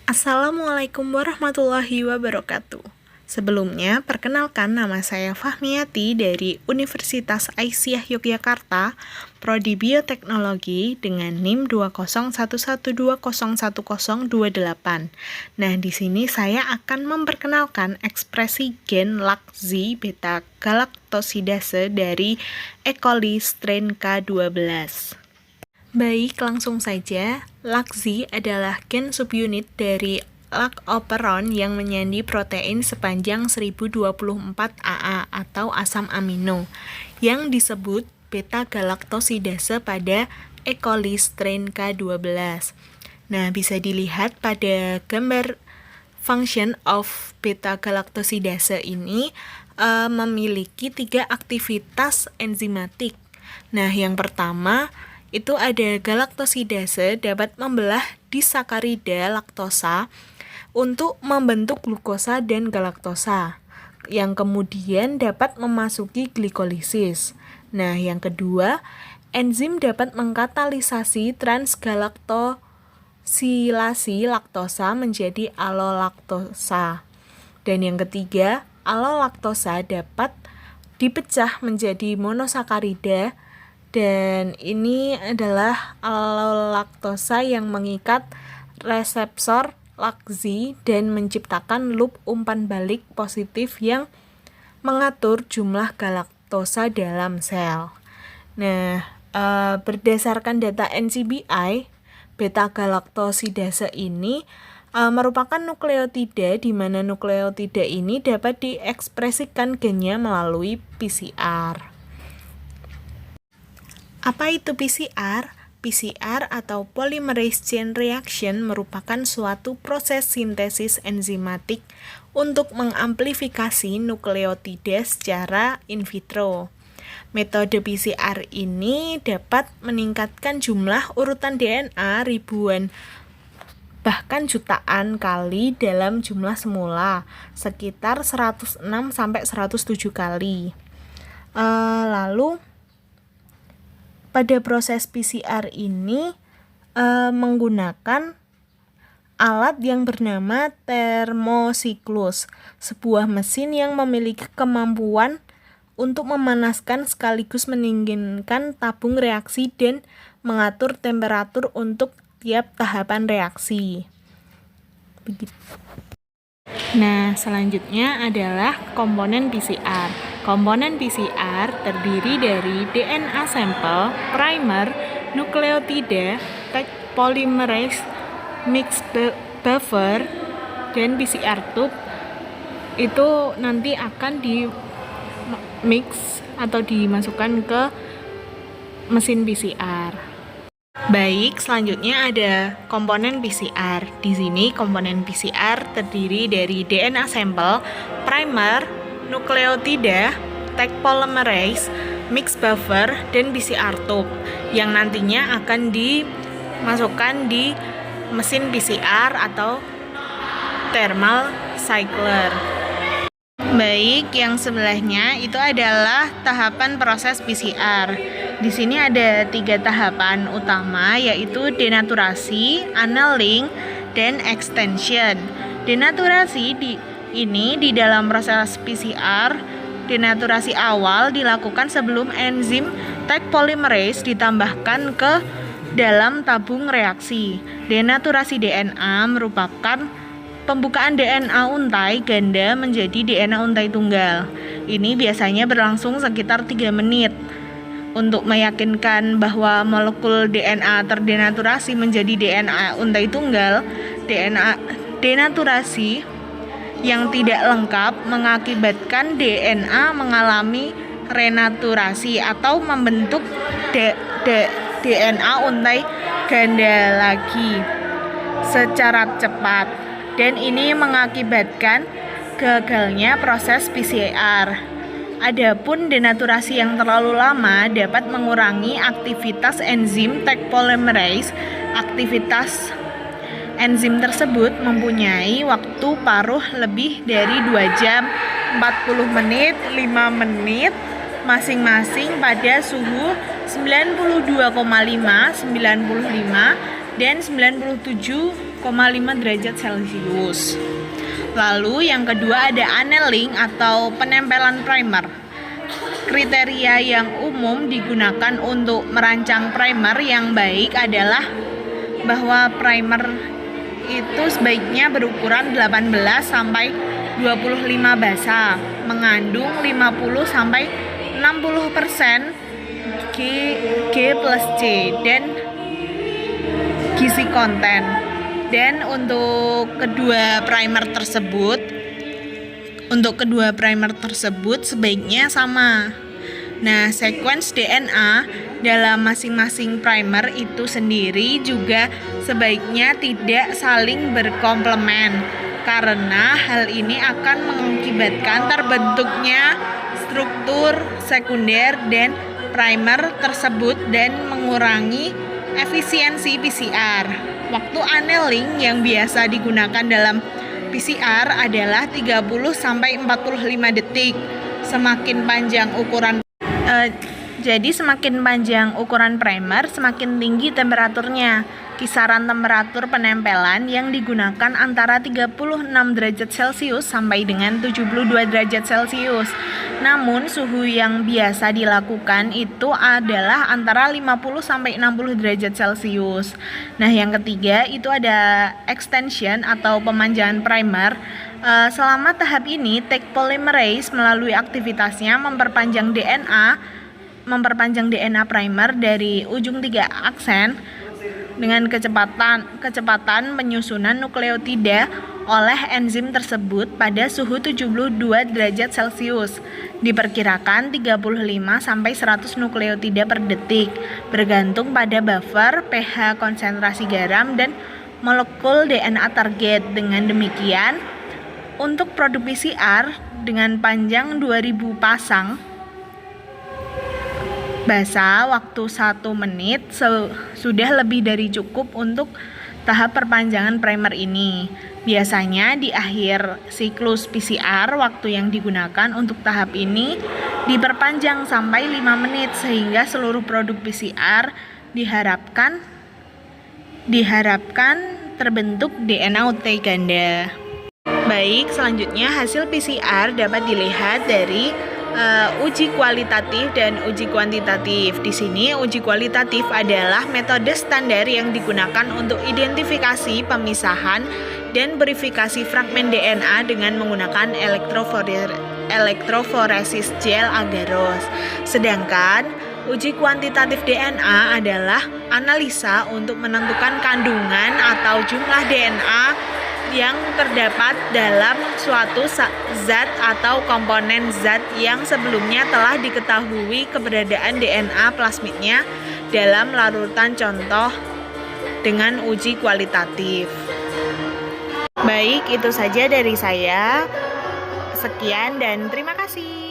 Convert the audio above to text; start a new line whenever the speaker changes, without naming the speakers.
Assalamualaikum warahmatullahi wabarakatuh. Sebelumnya, perkenalkan nama saya Fahmiati dari Universitas Aisyah Yogyakarta, Prodi Bioteknologi dengan NIM 20112011028. Nah, di sini saya akan memperkenalkan ekspresi gen LAC-Z beta galaktosidase dari E. coli strain K12. Baik, langsung saja. LAC-Z adalah gen subunit dari lac operon yang menyandi protein sepanjang 1024 AA atau asam amino yang disebut beta-galaktosidase pada E. coli strain K12. Nah, bisa dilihat pada gambar function of beta-galaktosidase ini memiliki 3 aktivitas enzimatik. Nah, yang pertama itu ada galaktosidase dapat membelah disakarida laktosa untuk membentuk glukosa dan galaktosa yang kemudian dapat memasuki glikolisis. Nah, yang kedua, enzim dapat mengkatalisasi transgalaktosilasi laktosa menjadi alolaktosa. Dan yang ketiga, alolaktosa dapat dipecah menjadi monosakarida. Dan ini adalah alolaktosa yang mengikat reseptor LAC-Z dan menciptakan loop umpan balik positif yang mengatur jumlah galaktosa dalam sel. Nah, berdasarkan data NCBI, beta-galaktosidase ini merupakan nukleotida di mana nukleotida ini dapat diekspresikan gennya melalui PCR. Apa itu PCR? PCR atau polymerase chain reaction merupakan suatu proses sintesis enzimatik untuk mengamplifikasi nukleotida secara in vitro. Metode PCR ini dapat meningkatkan jumlah urutan DNA ribuan bahkan jutaan kali dalam jumlah semula, sekitar 106 sampai 107 kali. Lalu pada proses PCR ini menggunakan alat yang bernama termosiklus, sebuah mesin yang memiliki kemampuan untuk memanaskan sekaligus mendinginkan tabung reaksi dan mengatur temperatur untuk tiap tahapan reaksi. Begitu. Nah, selanjutnya adalah komponen PCR. Komponen PCR terdiri dari DNA sampel, primer, nukleotida, tag polymerase, mix buffer, dan PCR tube. Itu nanti akan di mix atau dimasukkan ke mesin PCR. Baik, selanjutnya ada komponen PCR. Di sini komponen PCR terdiri dari DNA sampel, primer, nukleotida, tag polymerase, mix buffer, dan PCR tube yang nantinya akan dimasukkan di mesin PCR atau thermal cycler. Baik, yang sebelahnya itu adalah tahapan proses PCR. Di sini ada 3 tahapan utama, yaitu denaturasi, annealing, dan extension. Denaturasi ini di dalam proses PCR, denaturasi awal dilakukan sebelum enzim tag polymerase ditambahkan ke dalam tabung reaksi. Denaturasi DNA merupakan pembukaan DNA untai ganda menjadi DNA untai tunggal. Ini biasanya berlangsung sekitar 3 menit. Untuk meyakinkan bahwa molekul DNA terdenaturasi menjadi DNA untai tunggal, DNA denaturasi yang tidak lengkap mengakibatkan DNA mengalami renaturasi atau membentuk DNA untai ganda lagi secara cepat, dan ini mengakibatkan gagalnya proses PCR. Adapun denaturasi yang terlalu lama dapat mengurangi aktivitas enzim tag polymerase. Aktivitas enzim tersebut mempunyai waktu paruh lebih dari 2 jam, 40 menit, 5 menit masing-masing pada suhu 92,5, 95, dan 97 derajat Celcius. Lalu yang kedua ada annealing atau penempelan primer. Kriteria yang umum digunakan untuk merancang primer yang baik adalah bahwa primer itu sebaiknya berukuran 18 sampai 25 basa, mengandung 50 sampai 60% G plus C dan gizi konten. Dan untuk kedua primer tersebut sebaiknya sama. Nah, sequence DNA dalam masing-masing primer itu sendiri juga sebaiknya tidak saling berkomplement, karena hal ini akan mengakibatkan terbentuknya struktur sekunder dan primer tersebut dan mengurangi efisiensi PCR. Waktu annealing yang biasa digunakan dalam PCR adalah 30 sampai 45 detik. Semakin panjang ukuran primer, semakin tinggi temperaturnya. Kisaran temperatur penempelan yang digunakan antara 36 derajat Celcius sampai dengan 72 derajat Celcius. Namun suhu yang biasa dilakukan itu adalah antara 50 sampai 60 derajat Celcius. Nah, yang ketiga itu ada extension atau pemanjangan primer. Selama tahap ini, Taq polymerase melalui aktivitasnya memperpanjang DNA primer dari ujung 3 aksen dengan kecepatan penyusunan nukleotida oleh enzim tersebut pada suhu 72 derajat Celcius. Diperkirakan 35 sampai 100 nukleotida per detik, bergantung pada buffer, pH, konsentrasi garam, dan molekul DNA target. Dengan demikian, untuk produk PCR dengan panjang 2000 pasang basa, waktu 1 menit sudah lebih dari cukup untuk tahap perpanjangan primer ini. Biasanya di akhir siklus PCR, waktu yang digunakan untuk tahap ini diperpanjang sampai 5 menit sehingga seluruh produk PCR diharapkan terbentuk DNA UT ganda. Baik, selanjutnya hasil PCR dapat dilihat dari uji kualitatif dan uji kuantitatif. Di sini uji kualitatif adalah metode standar yang digunakan untuk identifikasi, pemisahan, dan verifikasi fragmen DNA dengan menggunakan elektroforesis gel agarose. Sedangkan uji kuantitatif DNA adalah analisa untuk menentukan kandungan atau jumlah DNA yang terdapat dalam suatu zat atau komponen zat yang sebelumnya telah diketahui keberadaan DNA plasmidnya dalam larutan, contoh dengan uji kualitatif. Baik, itu saja dari saya. Sekian dan terima kasih.